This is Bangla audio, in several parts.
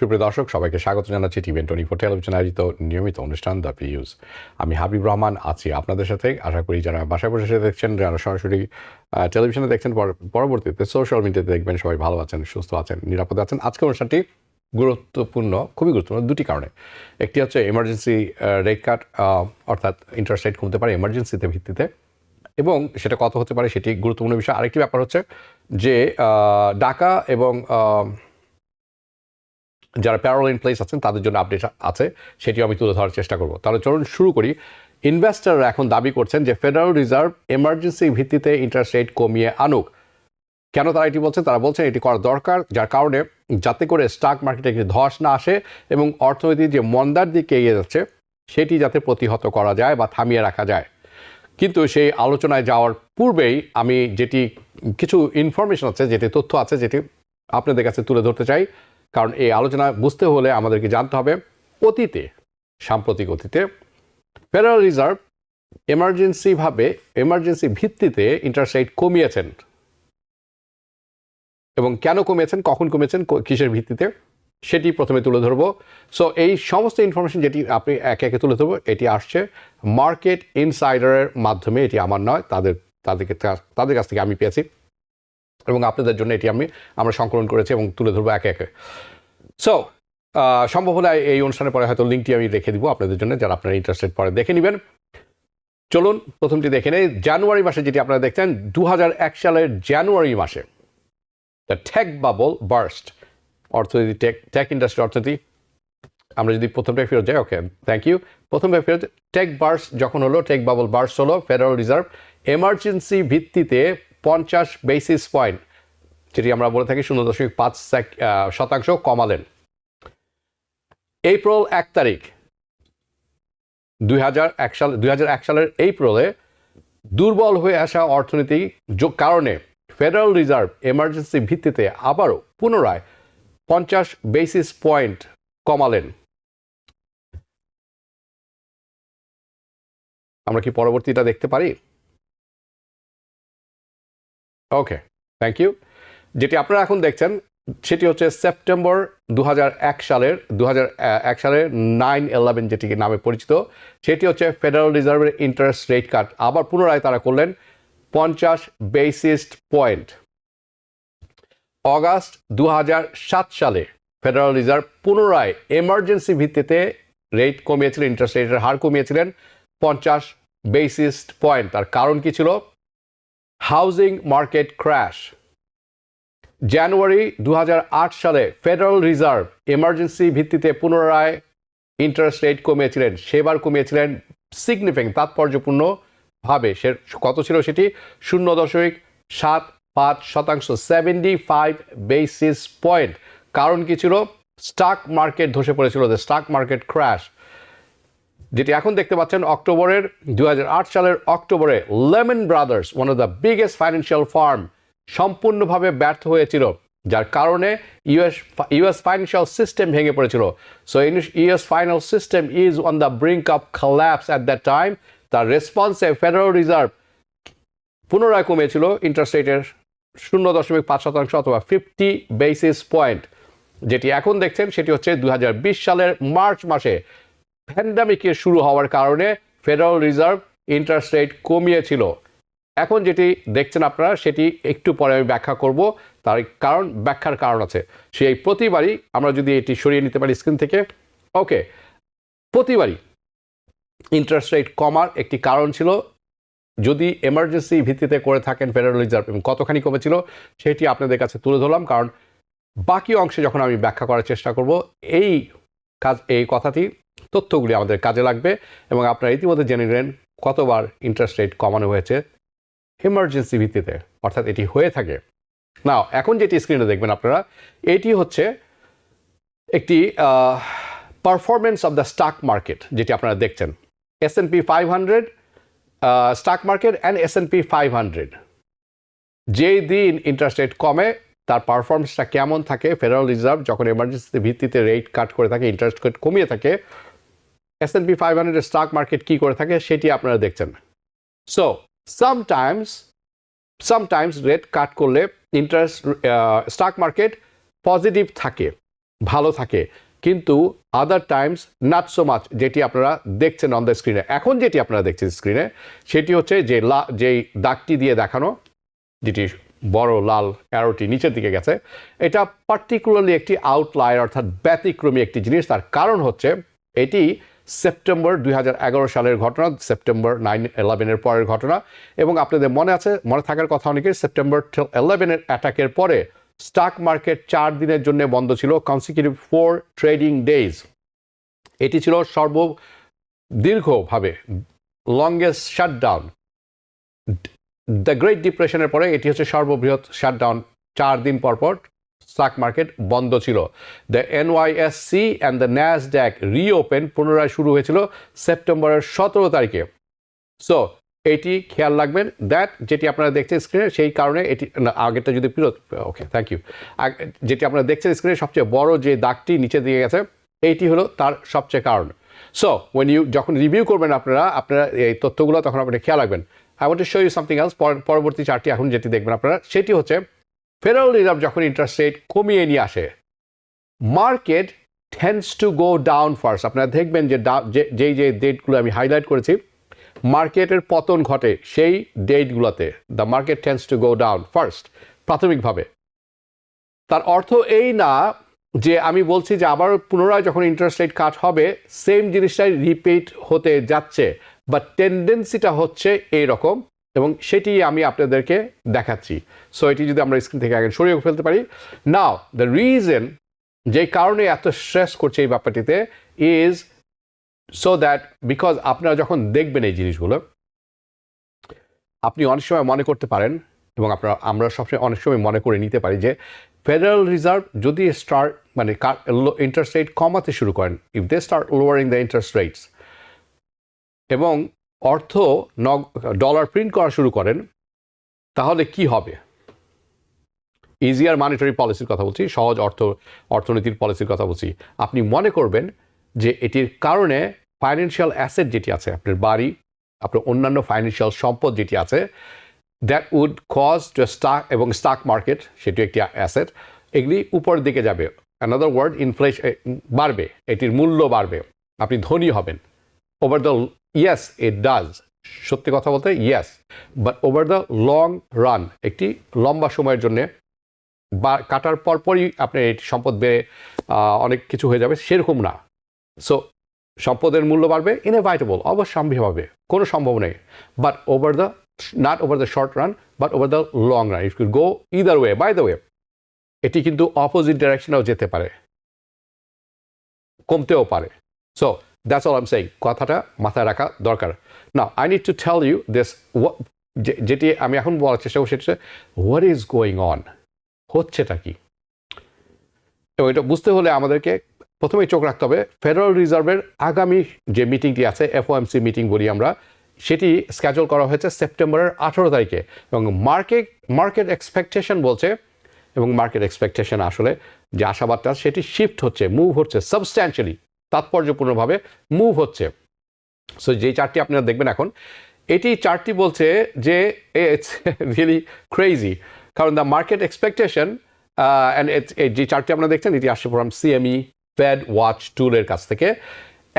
সুপ্রিয় দর্শক, সবাইকে স্বাগত জানাচ্ছি টিভি24 টেলিভিশন আয়োজিত নিয়মিত অনুষ্ঠান দ্য ভিউজ। আমি হাবিব রহমান আছি আপনাদের সাথে। আশা করি যারা বাসায় বসে দেখছেন, যারা সরাসরি টেলিভিশনে দেখছেন, পরবর্তীতে সোশ্যাল মিডিয়াতে দেখবেন, সবাই ভালো আছেন, সুস্থ আছেন, নিরাপদে আছেন। আজকের অনুষ্ঠানটি গুরুত্বপূর্ণ, খুবই গুরুত্বপূর্ণ দুটি কারণে। একটি হচ্ছে এমার্জেন্সি রেট কাট, অর্থাৎ ইন্টারেস্ট রেট কমতে পারে এমার্জেন্সিতে ভিত্তিতে, এবং সেটা কত হতে পারে সেটি গুরুত্বপূর্ণ বিষয়। আরেকটি ব্যাপার হচ্ছে যে ডাকা এবং যারা প্যারোল ইন প্লেস আছেন তাদের জন্য আপডেট আছে, সেটিও আমি তুলে ধরার চেষ্টা করব। তাহলে চলুন শুরু করি। ইনভেস্টররা এখন দাবি করছেন যে ফেডারেল রিজার্ভ এমার্জেন্সি ভিত্তিতে ইন্টারেস্ট রেট কমিয়ে আনুক। কেন তারা এটি বলছেন? তারা বলছেন এটি করা দরকার, যার কারণে যাতে করে স্টক মার্কেটে একটি ধস না আসে এবং অর্থনীতি যে মন্দার দিকে এগিয়ে যাচ্ছে সেটি যাতে প্রতিহত করা যায় বা থামিয়ে রাখা যায়। কিন্তু সেই আলোচনায় যাওয়ার পূর্বেই আমি যেটি কিছু ইনফরমেশন আছে, যেটি তথ্য আছে, যেটি আপনাদের কাছে তুলে ধরতে চাই। কারণ এই আলোচনা বুঝতে হলে আমাদেরকে জানতে হবে সাম্প্রতিক অতীতে ফেডারেল রিজার্ভ এমার্জেন্সি ভিত্তিতে ইন্টারেস্ট রেট কমিয়েছেন, এবং কেন কমিয়েছেন, কখন কমিয়েছেন, কিসের ভিত্তিতে, সেটি প্রথমে তুলে ধরবো। সো এই সমস্ত ইনফরমেশন যেটি আপনি একে একে তুলে ধরবো, এটি আসছে মার্কেট ইনসাইডারের মাধ্যমে। এটি আমার নয়, তাদের কাছ থেকে আমি পেয়েছি, এবং আপনাদের জন্য এটি আমরা সংকলন করেছি এবং তুলে ধরবো একে একে। সো সম্ভব হলে এই অনুষ্ঠানের পরে হয়তো লিঙ্কটি আমি রেখে দিব আপনাদের জন্য, যারা আপনারা ইন্টারেস্টেড পরে দেখে নেবেন। চলুন প্রথমটি দেখে নেই। জানুয়ারি মাসে যেটি আপনারা দেখছেন, 2001 সালের জানুয়ারি মাসে দ্য টেক বাবল বার্স্ট, অর্থনীতি, টেক ইন্ডাস্ট্রি অর্থনীতি। আমরা যদি প্রথমটায় ফেরত যাই, ওকে, থ্যাংক ইউ। প্রথমটায় ফেরত, টেক বার্স্ট যখন হলো, টেক বাবল বার্স্ট হলো, ফেডারেল রিজার্ভ এমার্জেন্সি ভিত্তিতে 50 বেসিস পয়েন্ট, যেটি আমরা বলে থাকি 0.5% কমালেন। এপ্রিল 1 তারিখ 2001 সালের এপ্রিলে দুর্বল হয়ে আসা অর্থনৈতিক কারণে ফেডারেল রিজার্ভ এমার্জেন্সি ভিত্তিতে আবারও পুনরায় 50 বেসিস পয়েন্ট কমালেন। আমরা কি পরবর্তীটা দেখতে পারি? ওকে, থ্যাংক ইউ। যেটি আপনারা এখন দেখছেন সেটি হচ্ছে সেপ্টেম্বর 2001 সালের 9/11 যেটি নামে পরিচিত, সেটি হচ্ছে ফেডারেল রিজার্ভের ইন্টারেস্ট রেট কাট। আবার পুনরায় তারা করলেন 50 বেসিস পয়েন্ট। অগাস্ট 2007 সালে ফেডারেল রিজার্ভ পুনরায় এমার্জেন্সি ভিত্তিতে রেট কমিয়েছিলেন, ইন্টারেস্ট রেটের হার কমিয়েছিলেন 50 বেসিস পয়েন্ট। তার কারণ কি ছিল? Housing market crash. জানুয়ারি 2008 সালে ফেডারেল রিজার্ভ এমার্জেন্সি ভিত্তিতে পুনরায় ইন্টারেস্ট রেট কমিয়েছিলেন, সেবার কমিয়েছিলেন সিগনিফিক্যান্ট, তাৎপর্যপূর্ণভাবে। সে কত ছিল সেটি? 0.75%, 75 বেসিস পয়েন্ট। কারণ কি ছিল? স্টক মার্কেট ধসে পড়েছিল, দ্য স্টক মার্কেট ক্র্যাশ। যেটি এখন দেখতে পাচ্ছেন 2008 সালের অক্টোবরে lemon brothers, one of the biggest financial farm, সম্পূর্ণভাবে ব্যর্থ হয়েছিল, যার কারণে ইউএস ফাইন্যান্সিয়াল সিস্টেম ভেঙে পড়েছিল। So US financial system is on the brink of collapse at that time. তার রেসপন্সে ফেডারেল রিজার্ভ পুনরায় কমিয়েছিল ইন্টারেস্ট রেটের 0.5% অথবা 50 বেসিস পয়েন্ট। যেটি এখন দেখছেন সেটি হচ্ছে 2020 সালের মার্চ মাসে প্যান্ডামিকের শুরু হওয়ার কারণে ফেডারেল রিজার্ভ ইন্টারেস্ট রেট কমিয়েছিল। এখন যেটি দেখছেন আপনারা, সেটি একটু পরে আমি ব্যাখ্যা করব। তার ব্যাখ্যার কারণ আছে। সেই প্রতিবারই আমরা যদি এটি সরিয়ে নিতে পারি স্ক্রিন থেকে, ওকে, প্রতিবারই ইন্টারেস্ট রেট কমার একটি কারণ ছিল, যদি এমার্জেন্সি ভিত্তিতে করে থাকেন ফেডারেল রিজার্ভ, এবং কতখানি কমেছিল সেটি আপনাদের কাছে তুলে ধরলাম। কারণ বাকি অংশে যখন আমি ব্যাখ্যা করার চেষ্টা করব, এই কথাটি, তথ্যগুলি আমাদের কাজে লাগবে, এবং আপনারা ইতিমধ্যে জেনে নিলেন কতবার ইন্টারেস্ট রেট কমানো হয়েছে এমার্জেন্সি ভিত্তিতে, অর্থাৎ এটি হয়ে থাকে। নাও এখন যেটি স্ক্রিনে দেখবেন আপনারা, এটি হচ্ছে একটি performance of the stock market, যেটি আপনারা দেখছেন। S&P 500 stock market and S&P 500, যেই দিন ইন্টারেস্ট রেট কমে তার পারফরমেন্সটা কেমন থাকে। ফেডারেল রিজার্ভ যখন এমার্জেন্সি ভিত্তিতে রেট কাট করে থাকে, ইন্টারেস্ট রেট কমিয়ে থাকে, S&P 500 স্টক মার্কেট কি করে থাকে সেটি আপনারা দেখছেন। সো সামটাইমস রেট কাট করলে ইন্টারেস্ট স্টক মার্কেট পজিটিভ থাকে, ভালো থাকে, কিন্তু আদার টাইমস নট সো মাচ। যেটি আপনারা দেখছেন অন দ্য স্ক্রিনে, এখন যেটি আপনারা দেখছেন স্ক্রিনে, সেটি হচ্ছে যেই দাগটি দিয়ে দেখানো, যেটি বড় লাল অ্যারোটি নিচের দিকে গেছে, এটা পার্টিকুলারলি একটি আউটলায়ার, অর্থাৎ ব্যতিক্রমী একটি জিনিস। তার কারণ হচ্ছে এটি সেপ্টেম্বর 2011 সালের ঘটনা, সেপ্টেম্বর 9/11-এর পরের ঘটনা। এবং আপনাদের মনে থাকার কথা অনেকের, সেপ্টেম্বর 11-এর অ্যাটাকের পরে স্টক মার্কেট 4 দিনের জন্য বন্ধ ছিল, কনসিকিউটিভ 4 ট্রেডিং ডেজ। এটি ছিল সর্বদীর্ঘভাবে লংগেস্ট শাটডাউন। দ্য গ্রেট ডিপ্রেশনের পরে এটি হচ্ছে সর্ববৃহৎ শাটডাউন। 4 দিন পরপর স্টক মার্কেট বন্ধ ছিল। The NYSE and the Nasdaq reopen পুনরায় শুরু হয়েছিল সেপ্টেম্বরের 17 তারিখে। সো এটি খেয়াল রাখবেন, দ্যাট যেটি আপনারা দেখছেন স্ক্রিনে, সেই কারণে এটি আগেরটা যদি ওকে থ্যাংক ইউ, যেটি আপনারা দেখছেন স্ক্রিনে সবচেয়ে বড় যে দাগটি নিচে দিয়ে গেছে, এইটি হলো তার সবচেয়ে কারণ। সো যখন রিভিউ করবেন আপনারা এই তথ্যগুলো, তখন আপনারা খেয়াল রাখবেন। I want to show you something else. পরবর্তী চার্টটি এখন যেটি দেখবেন আপনারা, সেটি হচ্ছে ফেডারেল রিজার্ভ যখন ইন্টারেস্ট রেট কমিয়ে নিয়ে আসে, market tends to go down first. আপনারা দেখবেন যে ডেটগুলো আমি হাইলাইট করেছি, মার্কেটের পতন ঘটে সেই ডেটগুলোতে। The market tends to go down first, প্রাথমিকভাবে। তার অর্থ এই না যে আমি বলছি যে আবার পুনরায় যখন ইন্টারেস্ট রেট কাট হবে সেম জিনিসটাই রিপিট হতে যাচ্ছে, বাট টেন্ডেন্সিটা হচ্ছে এইরকম, এবং সেটি আমি আপনাদেরকে দেখাচ্ছি। সো এটি যদি আমরা স্ক্রিন থেকে আগে সরিয়ে ফেলতে পারি। নাও দ্য রিজন, যে কারণে এত স্ট্রেস করছে এই ব্যাপারটিতে, ইজ সো দ্যাট বিকজ আপনারা যখন দেখবেন এই জিনিসগুলো, আপনি অনেক সময় মনে করতে পারেন, এবং আমরা সবসময় অনেক সময় মনে করে নিতে পারি যে ফেডারেল রিজার্ভ যদি ইন্টারেস্ট রেট কমাতে শুরু করেন, if they start lowering the interest rates, এবং ডলার প্রিন্ট করা শুরু করেন, তাহলে কি হবে? ইজিয়ার মনিটারি পলিসির কথা বলছি, সহজ অর্থনীতির পলিসির কথা বলছি। আপনি মনে করবেন যে এটির কারণে ফাইন্যান্সিয়াল অ্যাসেট যেটি আছে, আপনার বাড়ি, আপনার অন্যান্য ফাইন্যান্সিয়াল সম্পদ যেটি আছে, that would cause to stock, এবং স্টক মার্কেট সেটি একটি অ্যাসেট, এগুলি উপরের দিকে যাবে। অ্যানাদার ওয়ার্ড, ইনফ্লেশন বাড়বে, এটির মূল্য বাড়বে, আপনি ধনী হবেন। Over the yes it does, সত্যি কথা বলতে yes, but over the long run, একটি লম্বা সময়ের জন্যে বা কাটার পরপরই আপনার এটি সম্পদ বেড়ে অনেক কিছু হয়ে যাবে, সেরকম না। সো সম্পদের মূল্য বাড়বে, ইনএভাইটেবল, অবশ্যম্ভাবী, কোনো সম্ভব নেই, but not over the short run, but over the long run it could go either way. By the way, এটি কিন্তু অপোজিট ডাইরেকশনেও যেতে পারে, কমতেও পারে। So that's all I am saying, কথাটা মাথায় রাখা দরকার। Now I need to tell you this, যেটি আমি এখন বলার চেষ্টা করছি, সেটা হচ্ছে হোয়াট ইজ গোয়িং অন, হচ্ছেটা কি। এবং এটা বুঝতে হলে আমাদেরকে প্রথমেই চোখ রাখতে হবে ফেডারেল রিজার্ভের আগামী যে মিটিংটি আছে, FOMC মিটিং বলি আমরা, সেটি স্কেজুল করা হয়েছে সেপ্টেম্বরের 18 তারিখে, এবং মার্কেট এক্সপেকটেশন বলছে, এবং মার্কেট এক্সপেকটেশন আসলে যে আশাবাদটা, সেটি শিফট হচ্ছে, মুভ হচ্ছে, সাবস্ট্যান্সিয়ালি, তাৎপর্যপূর্ণভাবে মুভ হচ্ছে। সো যে চার্টটি আপনারা দেখবেন এখন, এটি চার্টটি বলছে যে ইটস রিয়েলি ক্রেজি, কারণ দ্য মার্কেট এক্সপেকটেশন অ্যান্ড যে চার্টটি আপনারা দেখছেন, এটি আসছে ফ্রম CME ফেড ওয়াচ টুলের কাছ থেকে।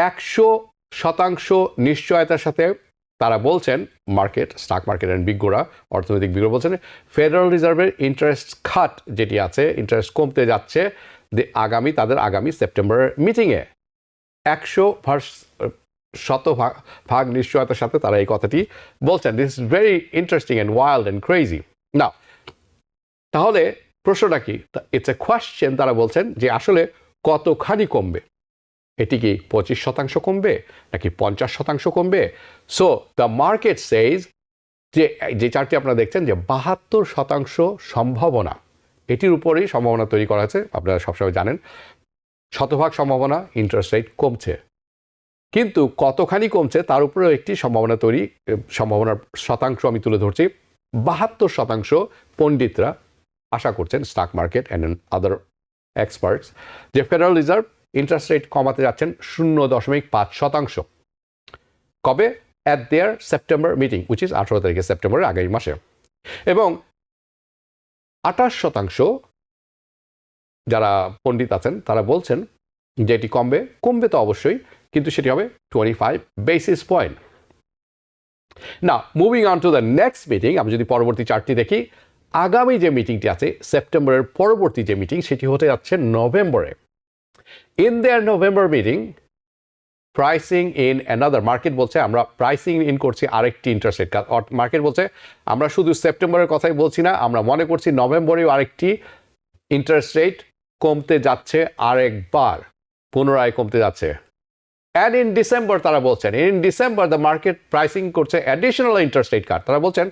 100% নিশ্চয়তার সাথে তারা বলছেন, স্টক মার্কেট অ্যান্ড বিজ্ঞরা, অর্থনৈতিক বিজ্ঞ বলছেন, ফেডারেল রিজার্ভের ইন্টারেস্ট খাত যেটি আছে, ইন্টারেস্ট কমতে যাচ্ছে তাদের আগামী সেপ্টেম্বরের মিটিংয়ে। 100% নিশ্চয়তার সাথে তারা এই কথাটি বলছেন। This is very interesting and wild and crazy. না, তাহলে প্রশ্নটা কি? It's a question. তারা বলছেন যে আসলে কতখানি কমবে, এটি কি 25% কমবে নাকি 50% কমবে? সো দ্য মার্কেট সেইজ, যে চার্টটি আপনারা দেখছেন, যে 72% সম্ভাবনা, এটির উপরেই সম্ভাবনা তৈরি করা হয়েছে। আপনারা সবসময় জানেন 100% সম্ভাবনা ইন্টারেস্ট রেট কমছে, কিন্তু কতখানি কমছে তার উপরেও একটি সম্ভাবনার শতাংশ আমি তুলে ধরছি। 72% পণ্ডিতরা আশা করছেন, stock market and other experts, যে ফেডারেল রিজার্ভ ইন্টারেস্ট রেট কমাতে যাচ্ছেন 0.5%। কবে? At their September meeting, which is 18 তারিখে, সেপ্টেম্বরের আগামী মাসে। এবং 28% যারা পণ্ডিত আছেন তারা বলছেন যে এটি কমবে তো অবশ্যই, কিন্তু সেটি হবে 25 বেসিস পয়েন্ট। না, moving on to the next meeting, আমি যদি পরবর্তী চার্টটি দেখি, আগামী যে মিটিংটি আছে সেপ্টেম্বরের পরবর্তী যে মিটিং সেটি হতে যাচ্ছে নভেম্বরে। In their November meeting, pricing in another, market বলছে আমরা প্রাইসিং ইন করছি আরেকটি ইন্টারেস্ট রেট কাট। মার্কেট বলছে আমরা শুধু সেপ্টেম্বরের কথাই বলছি না, আমরা মনে করছি নভেম্বরেও আরেকটি ইন্টারেস্ট রেট কমতে যাচ্ছে, আরেকবার পুনরায় কমতে যাচ্ছে। অ্যান্ড ইন ডিসেম্বর তারা বলছেন, in December the market pricing করছে অ্যাডিশনাল ইন্টারেস্ট রেট কাট। তারা বলছেন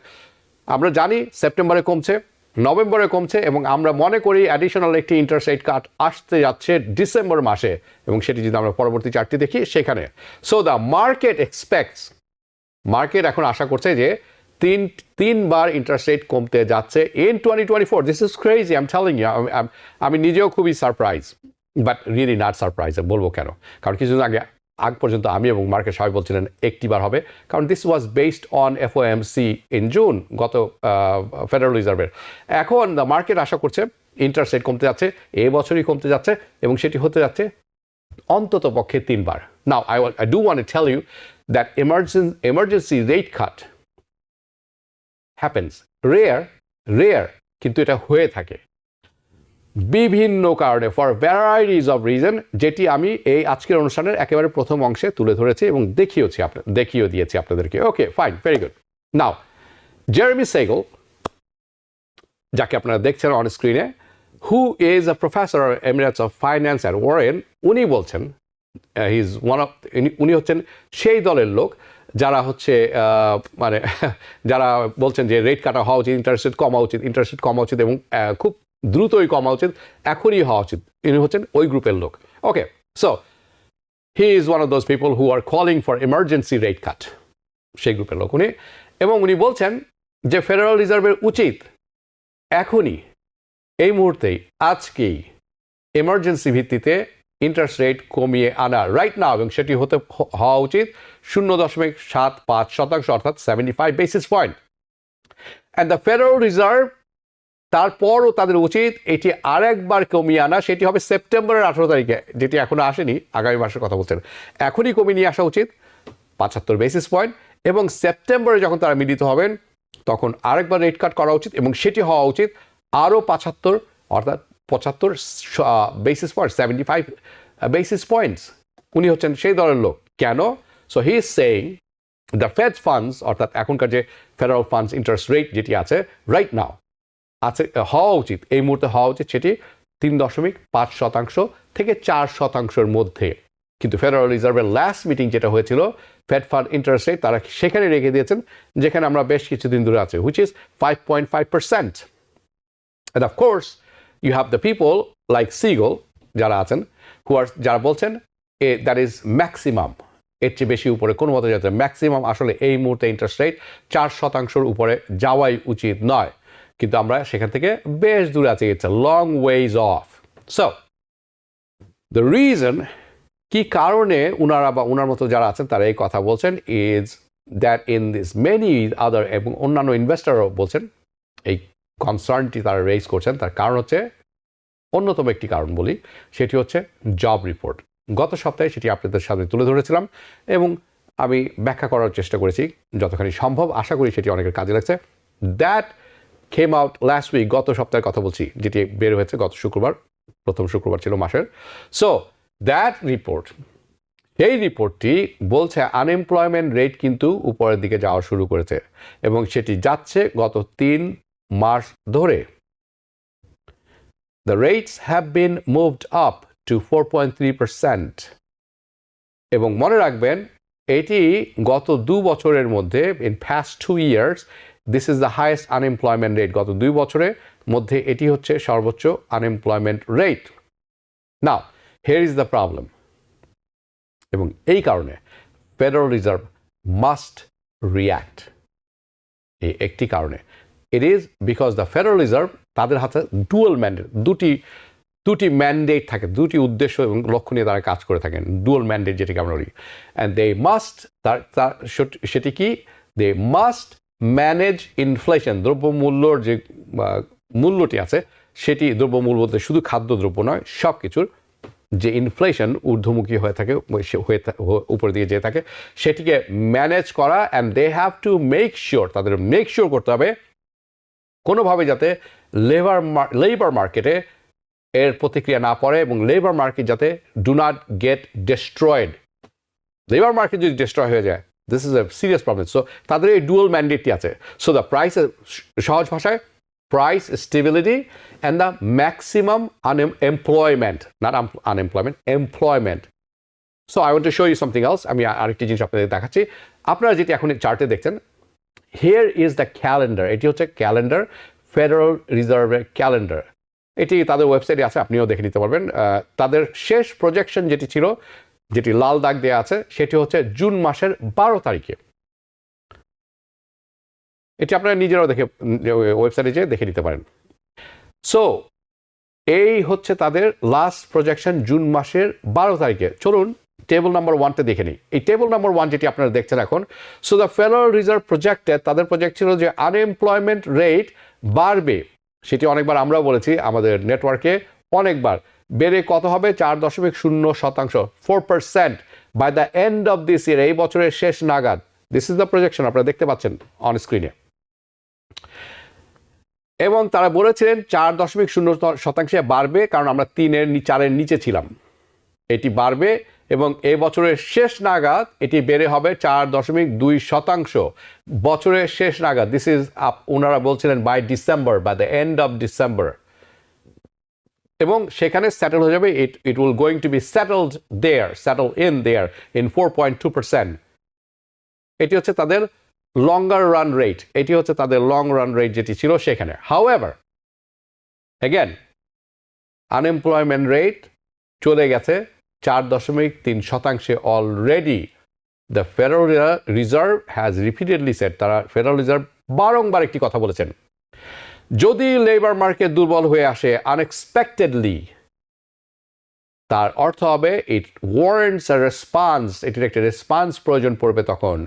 আমরা জানি সেপ্টেম্বরে কমছে, নভেম্বরে কমছে, এবং আমরা মনে করি অ্যাডিশনাল একটি ইন্টারেস্ট রেট কাট আসতে যাচ্ছে ডিসেম্বর মাসে, এবং সেটি যদি আমরা পরবর্তী চার্টটি দেখি সেখানে। So the market expects, market এখন আশা করছে যে তিনবার ইন্টারেস্ট রেট কমতে যাচ্ছে in 2024। This is crazy, I am telling you. আমি নিজেও খুবই surprise, but really not surprise. বলবো কেন, কারণ কিছুদিন আগ পর্যন্ত আমি এবং মার্কেট সবাই বলছিলেন একটিবার হবে, কারণ this was based on FOMC in June, গত ফেডারেল রিজার্ভের। এখন দ্য মার্কেট আশা করছে ইন্টারেস্ট রেট কমতে যাচ্ছে, এই বছরই কমতে যাচ্ছে, এবং সেটি হতে যাচ্ছে অন্তত পক্ষে 3 বার। নাও I do want to tell you that emergency rate cut happens rare, কিন্তু এটা হয়ে থাকে বিভিন্ন কারণে, ফর ভ্যারাইটিজ অফ রিজন, যেটি আমি এই আজকের অনুষ্ঠানের একেবারে প্রথম অংশে তুলে ধরেছি এবং দেখিয়েও দিয়েছি আপনাদেরকে। ওকে, ফাইন, ভেরি গুড। নাও জেরেমি সেগল, যাকে আপনারা দেখছেন অন স্ক্রিনে, who is a professor Emirates of finance at Warren, উনি বলছেন, উনি হচ্ছেন সেই দলের লোক যারা হচ্ছে মানে যারা বলছেন যে রেট কাটা হওয়া উচিত, ইন্টারেস্ট রেট কমা উচিত এবং খুব দ্রুতই কমা উচিত, এখনই হওয়া উচিত। ইনি হচ্ছেন ওই গ্রুপের লোক। Okay, so he is one of those people who are calling for emergency rate cut, সেই গ্রুপের লোক উনি। এবং উনি বলছেন যে ফেডারেল রিজার্ভের উচিত এখনই, এই মুহূর্তেই, আজকেই এমার্জেন্সি ভিত্তিতে ইন্টারেস্ট রেট কমিয়ে আনা রাইট নাও, এবং সেটি হওয়া উচিত 0.75%, অর্থাৎ 75 basis point. And the Federal reserve তারপরও তাদের উচিত এটি আরেকবার কমিয়ে আনা, সেটি হবে সেপ্টেম্বরের 18 তারিখে, যেটি এখনো আসেনি, আগামী মাসের কথা বলছেন। এখনই কমিয়ে নিয়ে আসা উচিত 75 বেসিস পয়েন্ট, এবং সেপ্টেম্বরে যখন তারা মিলিত হবেন তখন আরেকবার রেট কাট করা উচিত, এবং সেটি হওয়া উচিত আরও 75, অর্থাৎ 75 বেসিস পয়েন্ট, 75 বেসিস পয়েন্টস। উনি হচ্ছেন সেই দলের লোক। কেন? So he is saying the Fed funds, অর্থাৎ এখনকার যে ফেডারেল ফান্ডস ইন্টারেস্ট রেট যেটি আছে রাইট নাও আছে, হওয়া উচিত, এই মুহূর্তে হওয়া উচিত সেটি 3.5% থেকে 4%-এর মধ্যে। কিন্তু ফেডারেল রিজার্ভের লাস্ট মিটিং যেটা হয়েছিল, ফেড ফান্ড ইন্টারেস্ট রেট তারা সেখানে রেখে দিয়েছেন যেখানে আমরা বেশ কিছুদিন ধরে আছি, which is 5.5%। And of course, you have the people like Siegel, যারা আছেন, যারা বলছেন দ্যাট ইজ ম্যাক্সিমাম, এর চেয়ে বেশি উপরে কোনো মতে যাচ্ছে ম্যাক্সিমাম। আসলে এই মুহূর্তে ইন্টারেস্ট রেট 4%-এর উপরে যাওয়াই উচিত নয়, কিন্তু আমরা সেখান থেকে বেশ দূরে আছি। It's a long ways of. So the reason, কি কারণে উনারা বা উনার মতো যারা আছেন তারা এই কথা বলছেন, is that in this many other, এবং অন্যান্য ইনভেস্টররাও বলছেন এই কনসার্নটি তারা রেজ করছেন, তার কারণ হচ্ছে, অন্যতম একটি কারণ বলি, সেটি হচ্ছে জব রিপোর্ট। গত সপ্তাহে সেটি আপনাদের সামনে তুলে ধরেছিলাম এবং আমি ব্যাখ্যা করার চেষ্টা করেছি যতখানি সম্ভব। আশা করি সেটি অনেকের কাজে লাগছে। That came out last week, গত সপ্তাহের কথা বলছি, যেটি বের হয়েছে গত শুক্রবার, প্রথম শুক্রবার ছিল মাসের। সো দ্যাট রিপোর্ট, এই রিপোর্টটি বলছে আনএমপ্লয়মেন্ট রেট কিন্তু উপরের দিকে যাওয়া শুরু করেছে, এবং সেটি যাচ্ছে গত 3 মাস ধরে। The rates have been moved up to 4.3%, এবং মনে রাখবেন এটি গত 2 বছরের মধ্যে, in past 2 years, this is the highest unemployment rate. গত 2 বছরের মধ্যে এটি হচ্ছে সর্বোচ্চ unemployment rate. Now, here is the problem, এবং এই কারণে ফেডারেল রিজার্ভ মাস্ট রিয়্যাক্ট। এই একটি কারণে, it is because the Federal Reserve, তাদের হাতে ডুয়াল ম্যান্ডেট, দুটি ম্যান্ডেট থাকে, দুটি উদ্দেশ্য এবং লক্ষ্য নিয়ে তারা কাজ করে থাকেন, ডুয়াল ম্যান্ডেট যেটাকে আমরা বলি। অ্যান্ড দে মাস্ট, সেটি কি, দে মাস্ট ম্যানেজ ইনফ্লেশন, দ্রব্যমূল্যর যে মূল্যটি আছে সেটি দ্রব্যমূল্য বলতে শুধু খাদ্যদ্রব্য নয়, সব কিছুর যে ইনফ্লেশন ঊর্ধ্বমুখী হয়ে থাকে, উপর দিয়ে যেয়ে থাকে, সেটিকে ম্যানেজ করা। And they have to make sure, তাদের মেক শিওর করতে হবে কোনোভাবে যাতে লেবার মার্কেটে এর প্রতিক্রিয়া না পড়ে এবং লেবার মার্কেট যাতে do not get destroyed. Labour market যদি ডিস্ট্রয় হয়ে যায়, this is a serious problem. So তাদের এই ডুয়াল ম্যান্ডেটটি আছে। সো দ্য প্রাইস, সহজ ভাষায়, price stability and the maximum employment, not unemployment, employment. So I want to show you something else. আমি আরেকটি জিনিস আপনাদের দেখাচ্ছি। আপনারা যেটি এখন চার্টে দেখছেন, here is the calendar. এটি হচ্ছে ক্যালেন্ডার, ফেডারেল রিজার্ভের ক্যালেন্ডার। এটি তাদের ওয়েবসাইটে আছে, আপনিও দেখে নিতে পারবেন। তাদের শেষ প্রজেকশন যেটি ছিল, যেটি লাল দাগ দেওয়া আছে, সেটি হচ্ছে জুন মাসের 12 তারিখে। এটি আপনারা নিজেরাও দেখে ওয়েবসাইটে যেয়ে দেখে নিতে পারেন। সো এই হচ্ছে তাদের লাস্ট প্রজেকশন জুন মাসের 12 তারিখে। চলুন টেবল নাম্বার 1তে দেখে নিই। এই টেবল নাম্বার 1 যেটি আপনারা দেখছেন এখন, so the Federal reserve projected, তাদের প্রজেক্ট ছিল যে আনএমপ্লয়মেন্ট রেট বাড়বে। সেটি অনেকবার আমরাও বলেছি আমাদের নেটওয়ার্কে, অনেকবার বেড়ে কত হবে, 4.0%, 4% by the end of this year, এই বছরের শেষ নাগাদ। দিস ইজ দ্য প্রজেকশন, আপনারা দেখতে পাচ্ছেন অন স্ক্রিনে। এবং তারা বলেছিলেন 4.0% বাড়বে, কারণ আমরা 4-এর নিচে ছিলাম। এটি বাড়বে এবং এই বছরের শেষ নাগাদ এটি বেড়ে হবে 4.2% বছরের শেষ নাগাদ। দিস ইজ ওনারা বলছিলেন by December, by the end of December. এবং সেখানে সেটেল হয়ে যাবে, it will going to be settled there in 4.2%। এটি হচ্ছে তাদের লঙ্গার রান রেট, এটি হচ্ছে তাদের লং রান রেট যেটি ছিল সেখানে। হাউএভার অ্যাগেন আনএমপ্লয়মেন্ট রেট চলে গেছে 4.3% already. The Federal Reserve has repeatedly said, তারা ফেডারেল রিজার্ভ বারংবার একটি কথা বলেছেন, যদি লেবার মার্কেট দুর্বল হয়ে আসে আনএক্সপেক্টেডলি, তার অর্থ হবে ইট ওয়ারেন্টস আ রেসপন্স, এটির একটি রেসপন্স প্রয়োজন পড়বে তখন।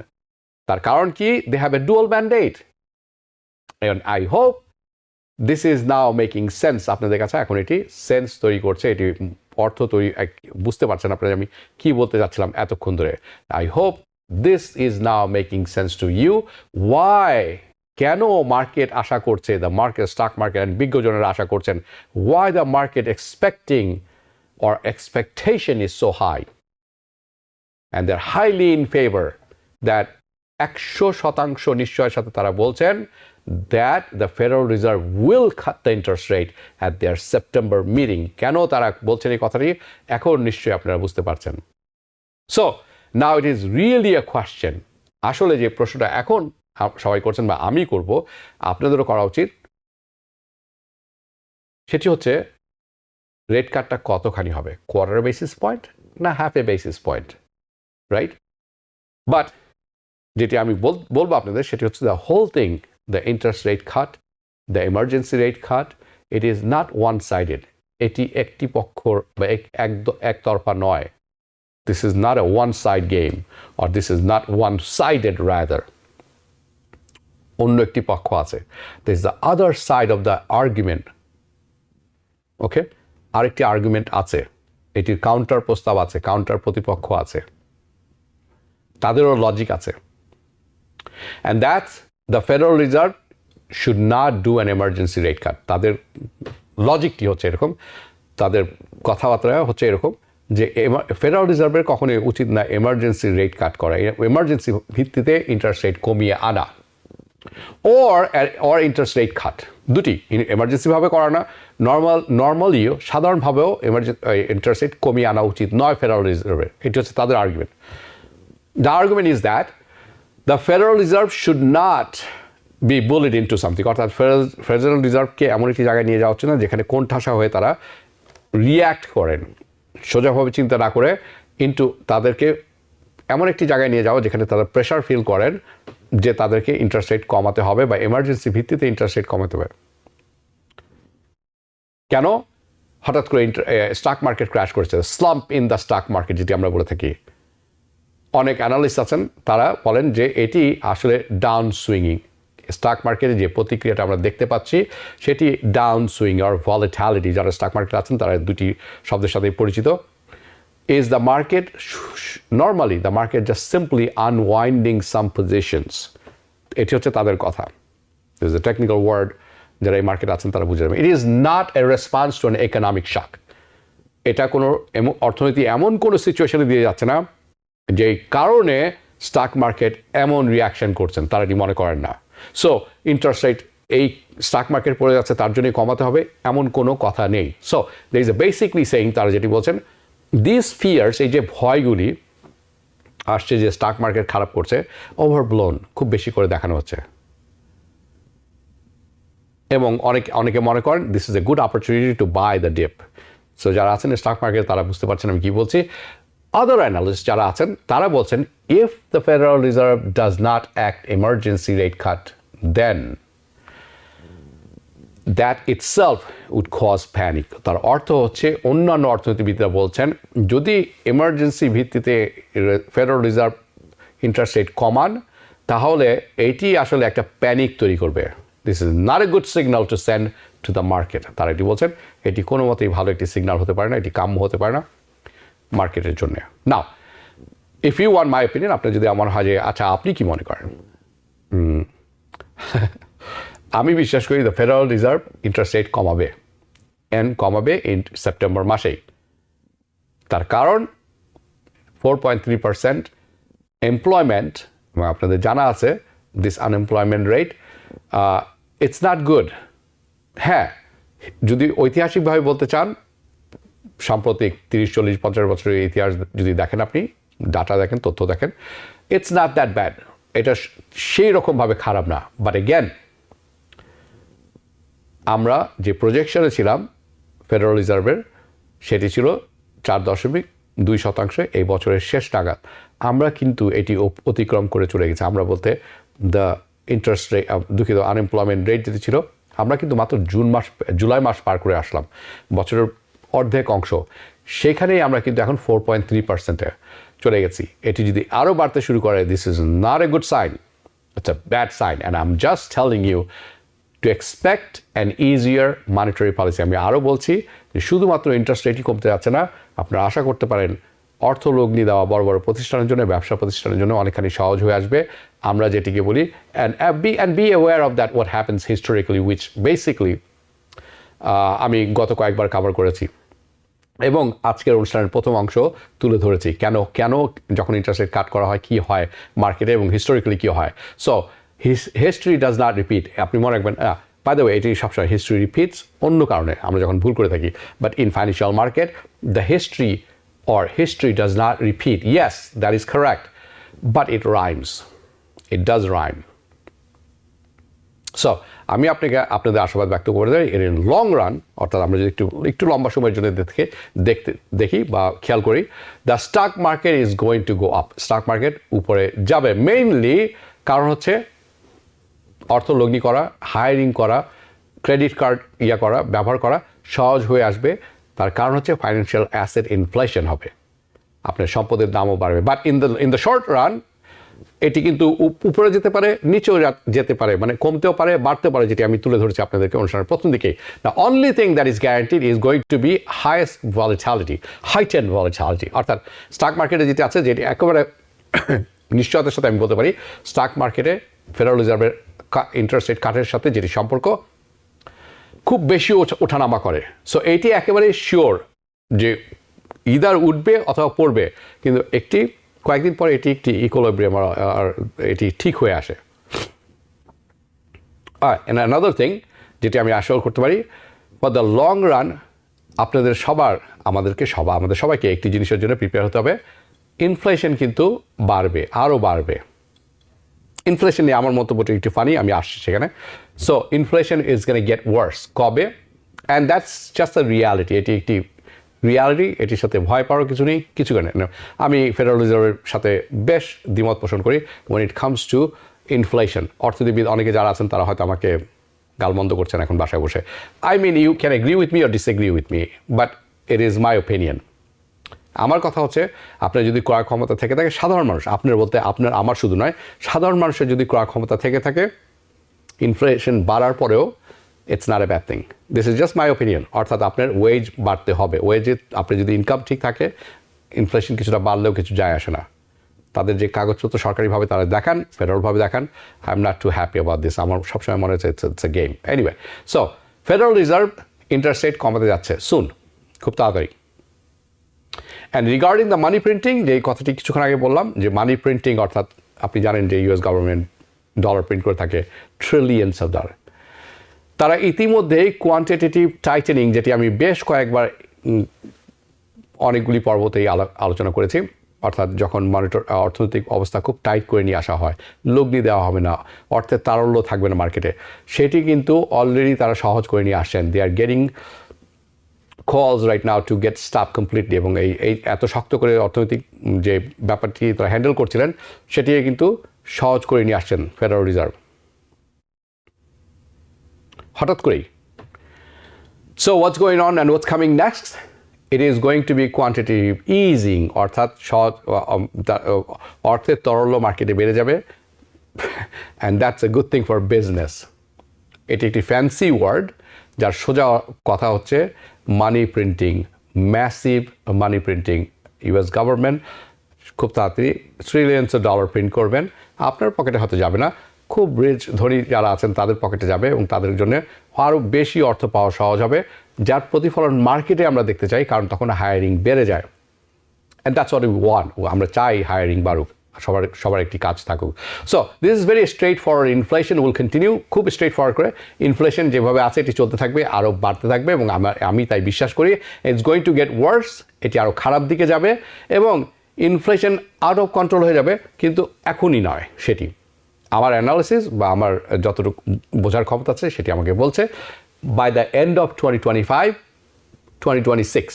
তার কারণ কি, they have a dual mandate. And I hope this is now making sense. আপনাদের কাছে এখন এটি সেন্স তৈরি করছে, এটি অর্থ তৈরি, বুঝতে পারছেন আপনারা আমি কি বলতে যাচ্ছিলাম এতক্ষণ ধরে। I hope this is now making sense to you. Why, কেন মার্কেট আশা করছে, the market, stock market and বিজ্ঞজনেরা আশা করছেন, why the market expecting or expectation is so high and they're highly in favor that 100% নিশ্চয়ের সাথে তারা বলছেন that the Federal Reserve will cut the interest rate at their September meeting. কেন তারা বলছেন এই কথাটি এখন নিশ্চয়ই আপনারা বুঝতে পারছেন। So now it is really a question, আসলে যে প্রশ্নটা এখন সবাই করছেন বা আমি করব, আপনাদেরও করা উচিত, সেটি হচ্ছে রেট কাটটা কতখানি হবে, কোয়ার্টার বেসিস পয়েন্ট না half a basis point, right? But যেটি আমি বলবো আপনাদের সেটি হচ্ছে the whole thing, the interest rate cut, the emergency rate cut, it is not one sided. এটি একটি পক্ষর বা একতরফা নয়। This is not a one side game, or this is not one sided rather. অন্য একটি পক্ষ আছে, this is the other side of the argument. Okay, আরেকটি আর্গুমেন্ট আছে, এটির কাউন্টার প্রস্তাব আছে, কাউন্টার প্রতিপক্ষ আছে, তাদেরও লজিক আছে। And that's the Federal Reserve should not do an emergency rate কাট। তাদের লজিকটি হচ্ছে এরকম, তাদের কথাবার্তা হচ্ছে এরকম যে ফেডারেল রিজার্ভের কখনোই উচিত না এমার্জেন্সি রেট কাট করা, এমার্জেন্সি ভিত্তিতে ইন্টারেস্ট রেট কমিয়ে আনা, or interest rate cut, দুটি, এমার্জেন্সিভাবে করা না, নর্মালিও সাধারণভাবেও ইন্টারেস্ট রেট কমিয়ে আনা উচিত নয় ফেডারেল রিজার্ভের। এটি হচ্ছে তাদের argument. The argument is that the Federal Reserve should not be bullied into something, অর্থাৎ ফেডারেল রিজার্ভকে এমন একটি জায়গায় নিয়ে যাওয়া হচ্ছে না যেখানে কোণঠাসা হয়ে তারা রিয়্যাক্ট করেন, সোজাভাবে চিন্তা না করে, তাদেরকে এমন একটি জায়গায় নিয়ে যাওয়া যেখানে তারা প্রেশার ফিল করেন যে তাদেরকে ইন্টারেস্ট রেট কমাতে হবে বা এমার্জেন্সি ভিত্তিতে ইন্টারেস্ট রেট কমাতে হবে। কেন হঠাৎ করে স্টক মার্কেট ক্র্যাশ করেছে, স্লাম্প ইন দ্য স্টক মার্কেট যেটি আমরা বলে থাকি। অনেক অ্যানালিস্ট আছেন, তারা বলেন যে এটি আসলে ডাউন সুইংিং, স্টক মার্কেটে যে প্রতিক্রিয়াটা আমরা দেখতে পাচ্ছি সেটি ডাউন সুইং আর ভলিটিলিটি, যারা স্টক মার্কেটে আছেন তারা দুটি শব্দের সাথে পরিচিত। Is the market normally the market just simply unwinding some positions? এটি হচ্ছে তাদের কথা। This is a technical word, যারা এই মার্কেটে আছেন তারা বুঝে যাবেন। It is not a response to an economic shock. এটা কোনো অর্থনীতি এমন কোনো সিচুয়েশনে দিয়ে যাচ্ছে না যে কারণে স্টক মার্কেট এমন রিয়াকশন করছেন, তারা এটি মনে করেন না। সো ইন্টারেস্ট রেট এই স্টক মার্কেট পড়ে যাচ্ছে তার জন্যই কমাতে হবে এমন কোনো কথা নেই। So there is a basically saying, তারা যেটি বলছেন, দিস ফিয়ার্স, এই যে ভয়গুলি আসছে যে স্টক মার্কেট খারাপ করছে, ওভারব্লোন, খুব বেশি করে দেখানো হচ্ছে। এবং অনেকে মনে করেন this is a good opportunity to buy the dip. So যারা আছেন স্টক মার্কেট তারা বুঝতে পারছেন আমি কি বলছি। আদার অ্যানালিস্ট যারা আছেন তারা বলছেন if the Federal Reserve does not act emergency rate cut then that itself would cause panic. তার অর্থ হচ্ছে অন্যান্য অর্থনীতিবিদরা বলছেন যদি এমার্জেন্সি ভিত্তিতে ফেডারেল রিজার্ভ ইন্টারেস্ট রেট কমান তাহলে এটি আসলে একটা প্যানিক তৈরি করবে। This is not a good signal to send to the market. তারা এটি বলছেন এটি কোনো মতেই ভালো একটি সিগন্যাল হতে পারে না, এটি কাম্য হতে পারে না মার্কেটের জন্য। Now if you want my opinion, আপনার যদি আমার হয় যে আচ্ছা আপনি কি মনে করেন, আমি বিশ্বাস করি the Federal reserve interest rate কমাবে ইন সেপ্টেম্বর মাসেই। তার কারণ 4.3% এমপ্লয়মেন্ট, এবং আপনাদের জানা আছে this unemployment rate it's not good. হ্যাঁ, যদি ঐতিহাসিকভাবে বলতে চান, সাম্প্রতিক 30, 40, 50 বছরের ইতিহাস যদি দেখেন, আপনি ডাটা দেখেন, তথ্য দেখেন, ইটস নট দ্যাট ব্যাড। এটা সেই রকমভাবে খারাপ না। বাট এগেন, আমরা যে প্রজেকশনে ছিলাম ফেডারেল রিজার্ভের সেটি ছিল 4.2% এই বছরের শেষ নাগাদ। আমরা কিন্তু এটি অতিক্রম করে চলে গেছি। আমরা বলতে দ্য ইন্টারেস্ট রেট, দুঃখিত, আনএমপ্লয়মেন্ট রেট যেটি ছিল, আমরা কিন্তু মাত্র জুলাই মাস পার করে আসলাম, বছরের অর্ধেক অংশ। সেখানেই আমরা কিন্তু এখন 4.3%-এ চলে গেছি। এটি যদি আরও বাড়তে শুরু করে, this is not a good sign, it's a bad sign, and I am just telling you to expect an easier monetary policy. আমি আরও বলছি যে শুধুমাত্র ইন্টারেস্ট রেটই কমতে যাচ্ছে না, আপনারা আশা করতে পারেন অর্থলগ্নি দেওয়া বড় বড় প্রতিষ্ঠানের জন্য, ব্যবসা প্রতিষ্ঠানের জন্য অনেকখানি সহজ হয়ে আসবে। আমরা যেটিকে বলি and be aware of that what happens historically, which basically আমি গত কয়েকবার কভার করেছি এবং আজকের অনুষ্ঠানের প্রথম অংশ তুলে ধরেছি কেন যখন ইন্টারেস্ট রেট কাট করা হয় কী হয় মার্কেটে এবং হিস্টোরিক্যালি কী হয়। So history does not repeat. আপনি মনে রাখবেন, বাই দ্য ওয়ে, এটি সবসময় হিস্ট্রি রিপিটস অন্য কারণে আমরা যখন ভুল করে থাকি, but in financial market the history does not repeat. Yes, that is correct, but it rhymes. It does rhyme. So আমি আপনাদের আশাবাদ ব্যক্ত করে দেয় এর লং রান, অর্থাৎ আমরা যদি একটু লম্বা সময়ের জন্য দেখি বা খেয়াল করি, the stock market is going to go up. Stock market উপরে যাবে, মেইনলি কারণ হচ্ছে অর্থলগ্নি করা, হায়ারিং করা, ক্রেডিট কার্ড ব্যবহার করা সহজ হয়ে আসবে। তার কারণ হচ্ছে ফাইন্যান্সিয়াল অ্যাসেট ইনফ্লেশন হবে, আপনার সম্পদের দামও বাড়বে। But in the short run এটি কিন্তু উপরে যেতে পারে, নিচেও যেতে পারে, মানে কমতেও পারে, বাড়তে পারে, যেটি আমি তুলে ধরেছি আপনাদেরকে অনুষ্ঠানের প্রথম দিকেই। The only thing that is guaranteed is going to be heightened volatility. অর্থাৎ স্টক মার্কেটে যেটি আছে, যেটি একেবারে নিশ্চয়তার সাথে আমি বলতে পারি, স্টক মার্কেটে ফেডারেল রিজার্ভের ইন্টারেস্ট রেট কাটের সাথে যেটি সম্পর্ক খুব বেশি ওঠানামা করে। সো এইটি একেবারে শিওর যে ইদার উঠবে অথবা পড়বে, কিন্তু কয়েকদিন পরে এটি একটি ইকুইলিব্রিয়াম আর এটি ঠিক হয়ে আসে। অ্যান্ড অ্যানাদার থিং যেটি আমি আশা করতে পারি, ফর দ্য লং রান আমাদের সবাইকে একটি জিনিসের জন্য প্রিপেয়ার হতে হবে, ইনফ্লেশন কিন্তু বাড়বে, আরও বাড়বে। ইনফ্লেশন নিয়ে আমার মন্তব্যটি একটু ফানি, আমি আসছি সেখানে। So inflation is gonna get worse. কবে? And that's just a reality. এটি একটি রিয়ালিটি, এটির সাথে ভয় পাওয়ার কিছু নেই, কিছু নেই। আমি ফেডারেল রিজার্ভের সাথে বেশ দ্বিমত পোষণ করি when it comes to inflation. অর্থনীতিবিদ অনেকে যারা আছেন তারা হয়তো আমাকে গালমন্দ করছেন এখন বাসায় বসে। I mean, you can agree with me or disagree with me, but it is my opinion. আমার কথা হচ্ছে, আপনার যদি ক্রয় ক্ষমতা থেকে থাকে, সাধারণ মানুষ, আমার শুধু নয়, সাধারণ মানুষের যদি ক্রয় ক্ষমতা থেকে থাকে, ইনফ্লেশন বাড়ার পরেও it's not a bad thing. This is just my opinion. অর্থাৎ আপনার ওয়েজ বাড়তে হবে, ওয়েজে আপনি যদি ইনকাম ঠিক থাকে ইনফ্লেশন কিছুটা বাড়লেও কিছু যায় আসে না। তাদের যে কাগজপত্র সরকারিভাবে তারা দেখান, ফেডারেলভাবে দেখান, I am not to happy about this. আমার সবসময় মনে হচ্ছে it's a game. Anyway, so federal reserve interest rate কমাতে যাচ্ছে সুন, খুব তাড়াতাড়ি। And regarding the money printing, যে কথাটি কিছুক্ষণ আগে বললাম, যে মানি প্রিন্টিং অর্থাৎ আপনি জানেন যে ইউএস গভর্নমেন্ট ডলার প্রিন্ট করে থাকে ট্রিলিয়নস অফ ডলার। তারা ইতিমধ্যেই কোয়ান্টিটেটিভ টাইটেনিং, যেটি আমি বেশ কয়েকবার অনেকগুলি পর্বতেই আলোচনা করেছি, অর্থাৎ যখন অর্থনৈতিক অবস্থা খুব টাইট করে নিয়ে আসা হয়, লগ্নি দেওয়া হবে না, অর্থের তারল্য থাকবে না মার্কেটে, সেটি কিন্তু অলরেডি তারা সহজ করে নিয়ে আসছেন। দে আর গেটিং কলস right now to get staff completely. এবং এই এত শক্ত করে অর্থনৈতিক যে ব্যাপারটি তারা হ্যান্ডেল করছিলেন সেটিকে কিন্তু সহজ করে নিয়ে আসছেন ফেডারেল রিজার্ভ হঠাৎ করেই। So what's going on and what's coming next? It is going to be quantitative easing, অর্থাৎ অর্থের তরল্য মার্কেটে বেড়ে যাবে, and that's a good thing for business. এটি একটি ফ্যান্সি ওয়ার্ড, যার সোজা কথা হচ্ছে money printing, massive money printing. US government খুব তাড়াতাড়ি ট্রিলিয়ন্স অফ ডলার প্রিন্ট করবেন। আপনার পকেটে হয়তো যাবে না, খুব রিচ ধনী যারা আছেন তাদের পকেটে যাবে, এবং তাদের জন্য আরও বেশি অর্থ পাওয়া সহজ হবে, যার প্রতিফলন মার্কেটে আমরা দেখতে চাই, কারণ তখন হায়ারিং বেড়ে যায়। And that's what we want. আমরা চাই হায়ারিং বাড়ুক, সবার একটি কাজ থাকুক। So this is very straight forward. Inflation will continue, খুব স্ট্রেট ফরওয়ার্ড করে ইনফ্লেশন যেভাবে আছে এটি চলতে থাকবে, আরও বাড়তে থাকবে, এবং আমি তাই বিশ্বাস করি ইটস গোয়িং টু গেট ওয়ার্স। এটি আরও খারাপ দিকে যাবে এবং ইনফ্লেশন আউট অফ কন্ট্রোল হয়ে যাবে, কিন্তু এখনই নয়। সেটি আমার অ্যানালিসিস বা আমার যতটুকু বোঝার ক্ষমতা আছে সেটি আমাকে বলছে by the end of 2025, 2026।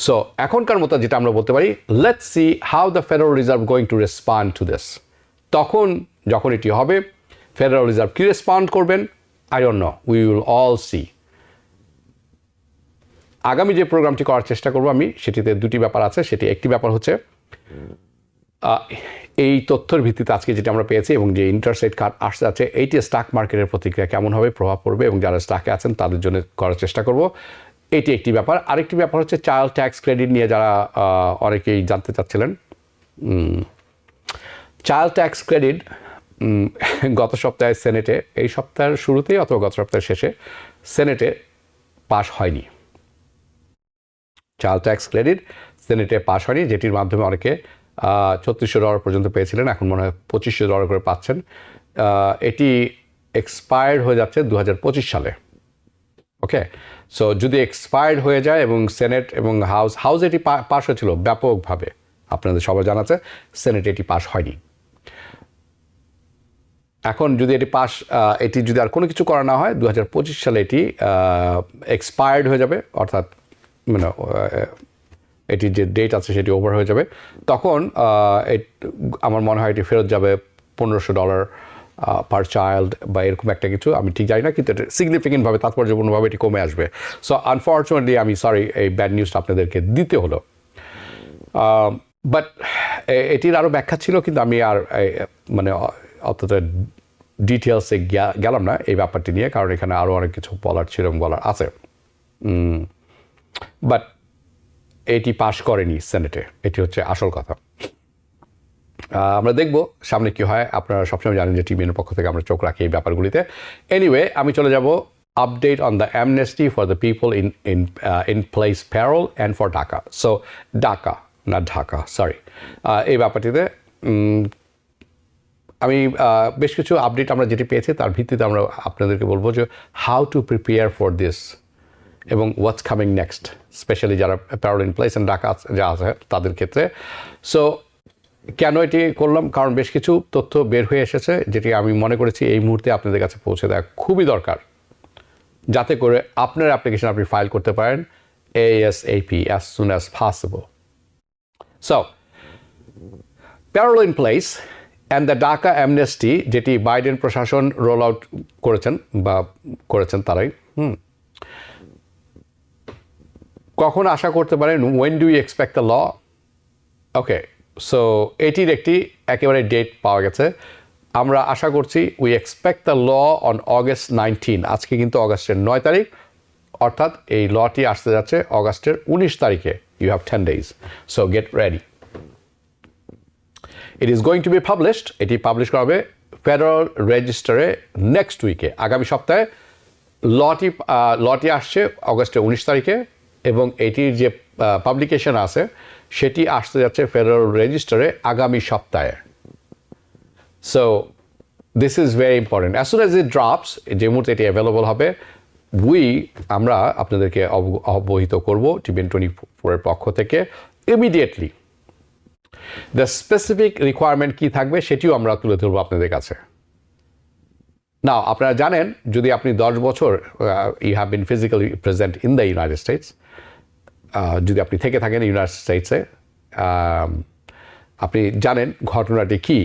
So এখনকার মতো যেটা আমরা বলতে পারি, let's see how the Federal Reserve going to respond to this. তখন যখন এটি হবে, ফেডারেল রিজার্ভ কী রেসপন্ড করবেন, I don't know, we will all see. আগামী যে প্রোগ্রামটি করার চেষ্টা করব আমি, সেটিতে দুটি ব্যাপার আছে। সেটি একটি ব্যাপার হচ্ছে এই তথ্যের ভিত্তিতে আজকে যেটা আমরা পেয়েছি এবং যে ইন্টারেস্ট রেট কাট আসতে আছে, এইটি স্টক মার্কেটের প্রতিক্রিয়া কেমন হবে, প্রভাব পড়বে, এবং যারা স্টকে আছেন তাদের জন্য করার চেষ্টা করব। এটি একটি ব্যাপার। আরেকটি ব্যাপার হচ্ছে চাইল্ড ট্যাক্স ক্রেডিট নিয়ে যারা অনেকেই জানতে চাচ্ছিলেন। চাইল্ড ট্যাক্স ক্রেডিট গত সপ্তাহে সেনেটে, এই সপ্তাহের শুরুতেই অথবা গত সপ্তাহের শেষে সেনেটে পাশ হয়নি। চাইল্ড ট্যাক্স ক্রেডিট সেনেটে পাশ হয়নি, যেটির মাধ্যমে অনেকে $3600 পর্যন্ত পেয়েছিলেন, এখন মনে হয় $2500 করে পাচ্ছেন। এটি এক্সপায়ার্ড হয়ে যাচ্ছে 2025 সালে। ওকে, সো যদি এক্সপায়ার্ড হয়ে যায় এবং সেনেট এবং হাউস এটি পাশ হয়েছিল ব্যাপকভাবে, আপনাদের সবাই জানা আছে, সেনেট এটি পাশ হয়নি। এখন যদি এটি যদি আর কোনো কিছু করা না হয়, 2025 সালে এটি এক্সপায়ার্ড হয়ে যাবে, অর্থাৎ মানে এটির যে ডেট আছে সেটি ওভার হয়ে যাবে। তখন আমার মনে হয় এটি ফেরত যাবে $1500 পার চাইল্ড বা এরকম একটা কিছু, আমি ঠিক জানি না, কিন্তু এটা সিগনিফিকেন্টভাবে, তাৎপর্যপূর্ণভাবে এটি কমে আসবে। সো আনফর্চুনেটলি আমি সরি এই ব্যাড নিউজটা আপনাদেরকে দিতে হলো। বাট এটির আরও ব্যাখ্যা ছিল, কিন্তু আমি আর মানে অতটা ডিটেলসে গেলাম না এই ব্যাপারটি নিয়ে, কারণ এখানে আরও অনেক কিছু বলার ছিল এবং বলার আছে। বাট এটি পাশ করেনি সেনেটে, এটি হচ্ছে আসল কথা। আমরা দেখব সামনে কি হয়। আপনারা সবসময় জানেন যে টিভিএনের পক্ষ থেকে আমরা চোখ রাখি এই ব্যাপারগুলিতে। এনিওয়ে, আমি চলে যাব update on the amnesty for the people in place parole and for Dhaka. So Dhaka, না ঢাকা, সরি। এই ব্যাপারটিতে আমি বেশ কিছু আপডেট আমরা যেটি পেয়েছি তার ভিত্তিতে আমরা আপনাদেরকে বলবো যে how to prepare for this এবং হোয়াটস কামিং নেক্সট, স্পেশালি যারা parole in place and Dhaka যা আছে তাদের ক্ষেত্রে। সো কেন এটি করলাম, কারণ বেশ কিছু তথ্য বের হয়ে এসেছে যেটি আমি মনে করেছি এই মুহূর্তে আপনাদের কাছে পৌঁছে দেওয়া খুবই দরকার, যাতে করে আপনার অ্যাপ্লিকেশন আপনি ফাইল করতে পারেন ASAP, as soon as possible. So, parole in place and the DACA amnesty, যেটি বাইডেন প্রশাসন রোল আউট করেছেন তারাই। কখন আশা করতে পারেন, when do you expect the law? Okay, so এটির একটি একেবারে ডেট পাওয়া গেছে। আমরা আশা করছি we expect the law on August 19, আজকে কিন্তু অগস্টের 9 তারিখ, অর্থাৎ এই লটি আসতে যাচ্ছে অগস্টের 19 তারিখে। You have 10 days, so get ready. It is going to be published, এটি পাবলিশ করা হবে ফেডারেল রেজিস্টারে নেক্সট উইকে, আগামী সপ্তাহে। লটি আসছে অগস্টের 19 তারিখে এবং এটির যে পাবলিকেশন আছে সেটি আসতে যাচ্ছে ফেডারেল রেজিস্টারে আগামী সপ্তাহে। So this is very important. As soon as it drops, যে মুহূর্তে এটি অ্যাভেলেবল হবে, আমরা আপনাদেরকে অবহিত করব টিভিএন 24-এর পক্ষ থেকে ইমিডিয়েটলি। দ্য স্পেসিফিক রিকোয়ারমেন্ট কী থাকবে সেটিও আমরা তুলে ধরবো আপনাদের কাছে। নাও আপনারা জানেন, যদি আপনি 10 বছর you have been physically present in the United States, যদি আপনি থেকে থাকেন ইউনাইটেড স্টেটসে, আপনি জানেন ঘটনাটি কি।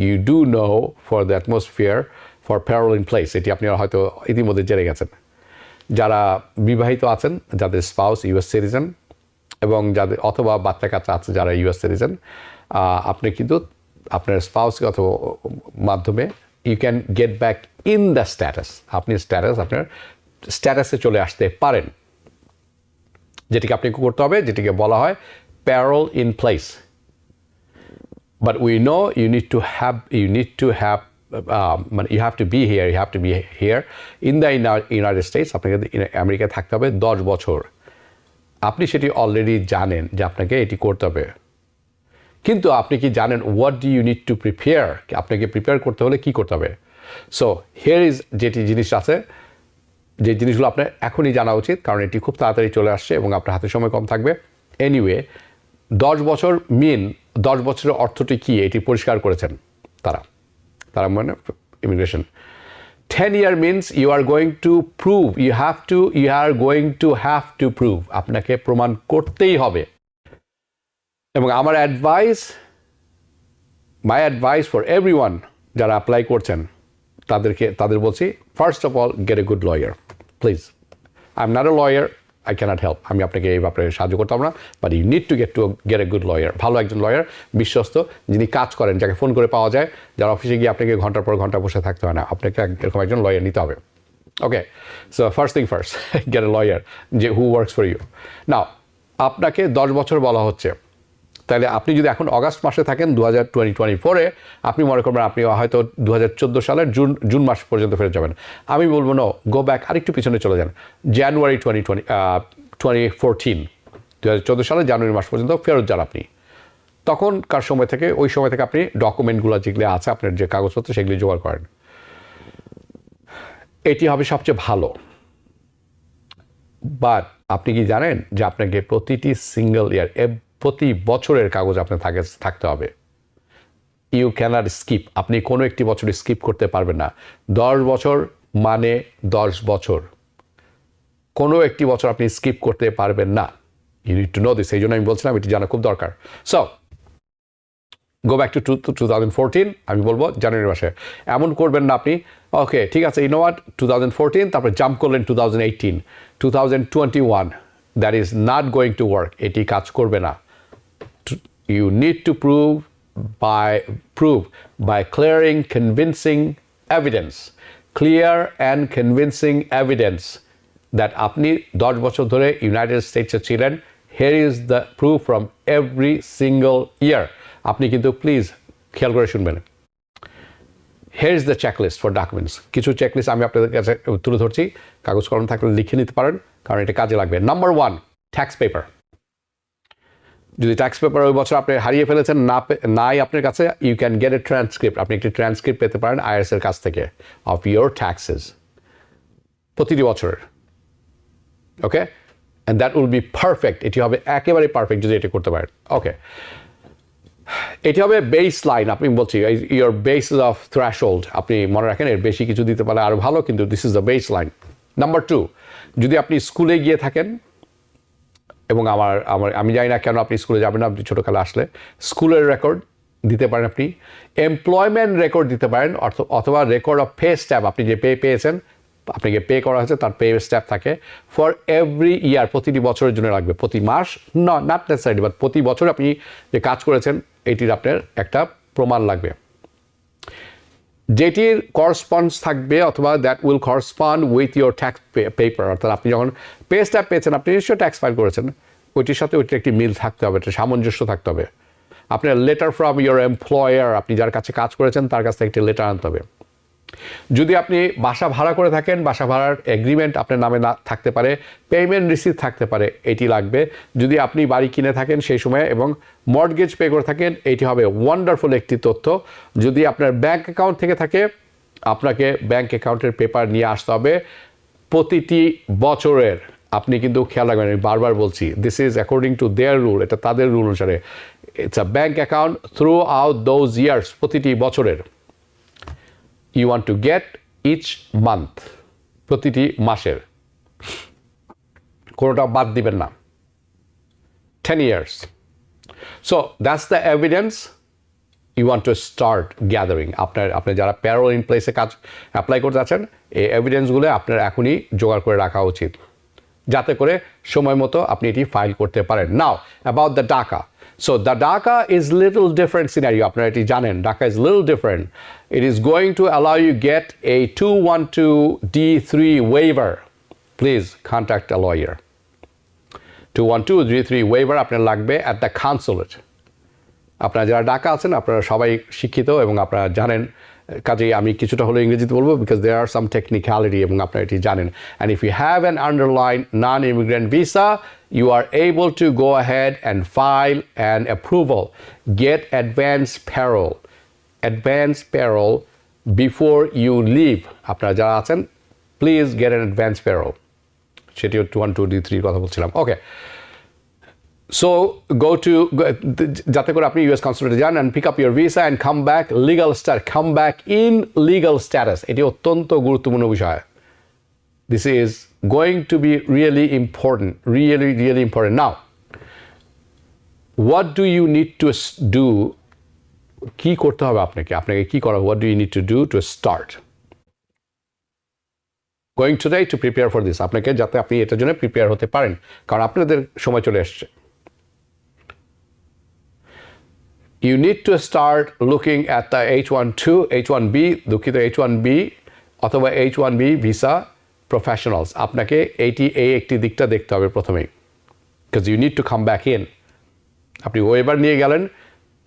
You do know for the atmosphere for parole in place, এটি আপনি হয়তো ইতিমধ্যে জেনে গেছেন। যারা বিবাহিত আছেন, যাদের স্পাউস ইউএস সিটিজেন এবং যাদের অথবা বাচ্চা কাচ্চা আছে যারা ইউএস সিটিজেন, আপনি কিন্তু আপনার স্পাউসকে অথবা মাধ্যমে you can get back in the status, আপনার স্ট্যাটাসে চলে আসতে পারেন, যেটিকে আপনি করতে হবে, যেটিকে বলা হয় parole in place. But we know you need to be here in the United States, আপনাকে আমেরিকায় থাকতে হবে 10 বছর। আপনি সেটি অলরেডি জানেন যে আপনাকে এটি করতে হবে, কিন্তু আপনি কি জানেন what do you need to prepare, আপনাকে প্রিপেয়ার করতে হলে কি করতে হবে? সো হিয়ার ইজ যেটি জিনিস আছে, যে জিনিসগুলো আপনার এখনই জানা উচিত, কারণ এটি খুব তাড়াতাড়ি চলে আসছে এবং আপনার হাতে সময় কম থাকবে। এনিওয়ে, 10 বছর 10 বছরের অর্থটি কি এটি পরিষ্কার করেছেন তারা মানে immigration. 10 year means you are going to prove, you are going to have to prove, আপনাকে প্রমাণ করতেই হবে। এবং আমার মাই অ্যাডভাইস ফর এভরিওয়ান যারা অ্যাপ্লাই করছেন তাদের বলছি, first of all gate a good lawyer please. I am not a lawyer, I cannot help, আমি আপনাকে এই ব্যাপারে সাহায্য করতাম না, but you need to get a good lawyer, ভালো একজন লয়ার, বিশ্বস্ত, যিনি কাজ করেন, যাকে ফোন করে পাওয়া যায়, যার অফিসে গিয়ে আপনাকে ঘন্টার পর ঘন্টা বসে থাকতে হয় না, আপনাকে এরকম একজন লয়ার নিতে হবে। Okay, so first thing first, get a lawyer who works for you. Now আপনাকে 10 বছর বলা হচ্ছে, তাহলে আপনি যদি এখন অগাস্ট মাসে থাকেন 2024-এ, আপনি মনে করবেন আপনি হয়তো 2014 সালের জুন মাস পর্যন্ত ফেরত যাবেন। আমি বলবো নো, গো ব্যাক, আরেকটু পিছনে চলে যান, জানুয়ারি 2014, 2014 সালের জানুয়ারি মাস পর্যন্ত ফেরত যান আপনি। তখনকার সময় থেকে, ওই সময় থেকে আপনি ডকুমেন্টগুলো যেগুলো আছে, আপনার যে কাগজপত্র সেগুলি জোগাড় করেন, এটি হবে সবচেয়ে ভালো। বাট আপনি কি জানেন যে আপনাকে প্রতিটি সিঙ্গল ইয়ার, প্রতি বছরের কাগজ আপনার থাকতে হবে। ইউ ক্যানট স্কিপ, আপনি কোনো একটি বছর স্কিপ করতে পারবেন না। 10 বছর মানে 10 বছর, কোনো একটি বছর আপনি স্কিপ করতে পারবেন না। You need to know this, এই জন্য আমি বলছিলাম এটি জানা খুব দরকার। সো গো ব্যাক টু 2014, আমি বলবো জানুয়ারি মাসে। এমন করবেন না আপনি, ওকে ঠিক আছে, ইউ নো হোয়াট, 2014, তারপরে জাম্প করলেন 2018, 2021, that is not going to work, এটি কাজ করবে না। You need to prove by clearing convincing evidence, clear and convincing evidence that আপনি 10 বছর ধরে ইউনাইটেড স্টেটসে ছিলেন। Here is the proof from every single year. আপনি কিন্তু প্লিজ খেয়াল করে শুনবেন। Here is the checklist for documents. কিছু চেকলিস্ট আমি আপনাদের কাছে তুলে ধরছি, কাগজ কলম থাকলে লিখে নিতে পারেন, কারণ এটা কাজে লাগবে। Number 1, tax paper. যদি ট্যাক্স পেপার ওই বছর আপনি হারিয়ে ফেলেছেন, নাই আপনার কাছে, you can get a transcript, আপনি একটি ট্রান্সক্রিপ্ট পেতে পারেন IRS এর কাছ থেকে অফ ইয়োর ট্যাক্সেস প্রতিটি বছরের। Okay, and that will be perfect, এটি হবে একেবারে পারফেক্ট যদি এটি করতে পারেন। ওকে, এটি হবে বেস লাইন, আপনি বলছি ইয়োর বেসিস অফ থ্রেশহোল্ড, আপনি মনে রাখেন এর বেশি কিছু দিতে পারলে আরও ভালো, কিন্তু this is the base line. Number 2, যদি আপনি স্কুলে গিয়ে থাকেন, এবং আমি জানি না কেন আপনি স্কুলে যাবেন না, আপনি ছোটোকালে আসলে স্কুলের রেকর্ড দিতে পারেন, আপনি এমপ্লয়মেন্ট রেকর্ড দিতে পারেন, অথবা রেকর্ড অফ পে স্ট্যাম্প, আপনি যে পেয়েছেন, আপনাকে পে করা হয়েছে তার পে স্ট্যাম্প থাকে ফর এভরি ইয়ার, প্রতিটি বছরের জন্য লাগবে, প্রতি মাস নট নেসেসারিলি, বাট প্রতি বছর আপনি যে কাজ করেছেন এটির আপনার একটা প্রমাণ লাগবে। যেটির করসপন্ডস থাকবে অথবা that will correspond with your tax paper, অর্থাৎ আপনি যখন পে স্ট্যাপ পেয়েছেন আপনি নিশ্চয়ই ট্যাক্স ফাইল করেছেন, ওইটির সাথে ওইটির একটি মিল থাকতে হবে, একটা সামঞ্জস্য থাকতে হবে। আপনার লেটার ফ্রম ইউর এমপ্লয়ার, আপনি যার কাছে কাজ করেছেন তার কাছ থেকে একটি লেটার আনতে হবে। যদি আপনি বাসা ভাড়া করে থাকেন, বাসা ভাড়ার এগ্রিমেন্ট আপনার নামে না থাকতে পারে, পেমেন্ট রিসিট থাকতে পারে, এটি লাগবে। যদি আপনি বাড়ি কিনে থাকেন সেই সময় এবং মর্টগেজ পে করে থাকেন, এটি হবে ওয়ান্ডারফুল একটি তথ্য। যদি আপনার ব্যাংক অ্যাকাউন্ট থেকে থাকে, আপনাকে ব্যাংক অ্যাকাউন্টের পেপার নিয়ে আসতে হবে প্রতিটি বছরের। আপনি কিন্তু খেয়াল রাখবেন, আমি বারবার বলছি, this is according to their rule, এটা তাদের রুল অনুসারে। It's a bank account through out those years, প্রতিটি বছরের। You want to get each month, প্রতিটি মাসের, কোনোটা বাদ দিবেন না। 10 years. So that's the evidence you want to start gathering. আপনি যারা প্যারোল ইন প্লেসে কাজ অ্যাপ্লাই করতে আছেন, এই এভিডেন্সগুলো আপনার এখনই জোগাড় করে রাখা উচিত, যাতে করে সময় মতো আপনি এটি ফাইল করতে পারেন। Now about the DACA. So the DACA is little different scenario. আপনারা এটি জানেন, DACA is little different. It is going to allow you get a 212D3 waiver. Please contact a lawyer. 212D3 waiver আপনার লাগবে at the consulate. আপনারা যারা DACA আছেন আপনারা সবাই শিক্ষিত এবং আপনারা জানেন, কাজেই আমি কিছুটা হলো ইংরেজিতে বলবো because there are some technicality এবং আপনারা এটি জানেন। And if you have an underlying non-immigrant visa, you are able to go ahead and file an approval. Get advance parole. Advance parole before you leave. আপনারা যারা আছেন, please get an advance parole. সেটিও 212D3 কথা বলছিলাম। Okay. So যাতে করে আপনি ইউএস কনসুলেটে যান and pick up your visa and come back in legal status. এটি অত্যন্ত গুরুত্বপূর্ণ বিষয়। This is going to be really important, really important. Now, what do you need to do? কি করতে হবে আপনাকে কি করা? What do you need to do to start? Going today to prepare for this. আপনাকে যাতে আপনি এটার জন্য প্রিপেয়ার হতে পারেন, কারণ আপনাদের সময় চলে আসছে। You need to start looking at the H1B, দুঃখিত H1B অথবা H1B visa professionals. আপনাকে এই একটি দিকটা দেখতে হবে প্রথমেই, because you need to come back in. আপনি ওয়েবার নিয়ে গেলেন,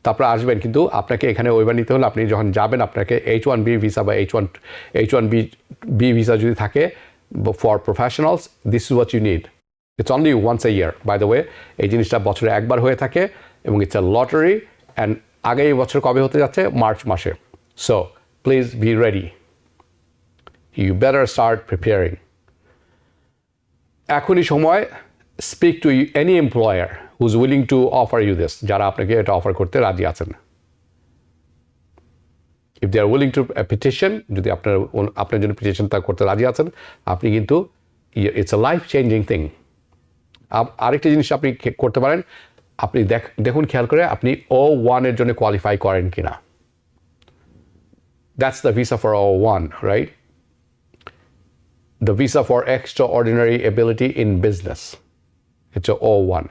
তারপর আসবেন, কিন্তু আপনাকে এখানে ওয়েবার নিতে হলে আপনি যখন যাবেন আপনাকে H1B visa বা H1B visa যদি থাকে for professionals, this is what you need. It's only once a year, by the way. এই জিনিসটা বছরে একবার হয়ে থাকে এবং it's a lottery. And আগামী বছর কবে হতে যাচ্ছে? মার্চ মাসে। So please be ready. You better start preparing. এখনই সময়, speak to any employer who's willing to offer you this, যারা আপনাকে এটা অফার করতে রাজি আছেন। If they are willing to petition, যদি আপনার জন্য petition করতে রাজি আছেন, আপনি কিন্তু it's a life changing thing. আরেকটা জিনিস আপনি করতে পারেন, আপনি দেখুন খেয়াল করে আপনি O1 এর জন্য কোয়ালিফাই করেন কিনা। That's the visa for O1, right? The visa for extraordinary ability in business. It's a O1.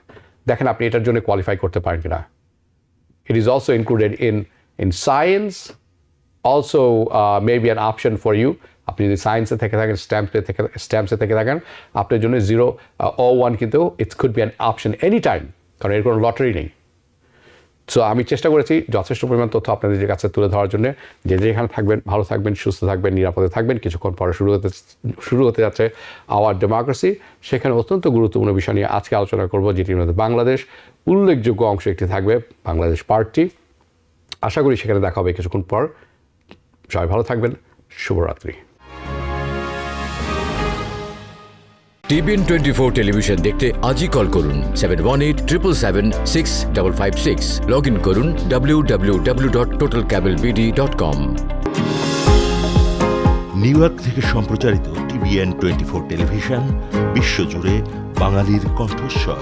দেখেন আপনি এটার জন্য কোয়ালিফাই করতে পারেন কিনা। It is also included in science, also maybe an option for you. আপনি যদি সায়েন্সে থেকে থাকেন, স্ট্যাম্পসে থেকে থাকেন, আপনার জন্য O1 কিন্তু it could be an option anytime, কারণ এর কোনো লটারি নেই। সো আমি চেষ্টা করেছি যথেষ্ট পরিমাণ তথ্য আপনাদের কাছে তুলে ধরার জন্য। যেখানে থাকবেন, ভালো থাকবেন, সুস্থ থাকবেন, নিরাপদে থাকবেন। কিছুক্ষণ পরে শুরু হতে যাচ্ছে আওয়ার ডেমোক্রেসি। সেখানে অত্যন্ত গুরুত্বপূর্ণ বিষয় নিয়ে আজকে আলোচনা করব, যেটির মধ্যে বাংলাদেশ উল্লেখযোগ্য অংশ একটি থাকবে, বাংলাদেশ পার্টটি। আশা করি সেখানে দেখা হবে কিছুক্ষণ পর। সবাই ভালো থাকবেন, শুভরাত্রি। TBN 24 টেলিভিশন দেখতে আজই কল করুন 7187776556। লগ ইন করুন www.totalcablebd.com। নিউ ইয়র্ক থেকে সম্প্রচারিত TBN 24 টেলিভিশন বিশ্বজুড়ে বাঙালির কণ্ঠস্বর।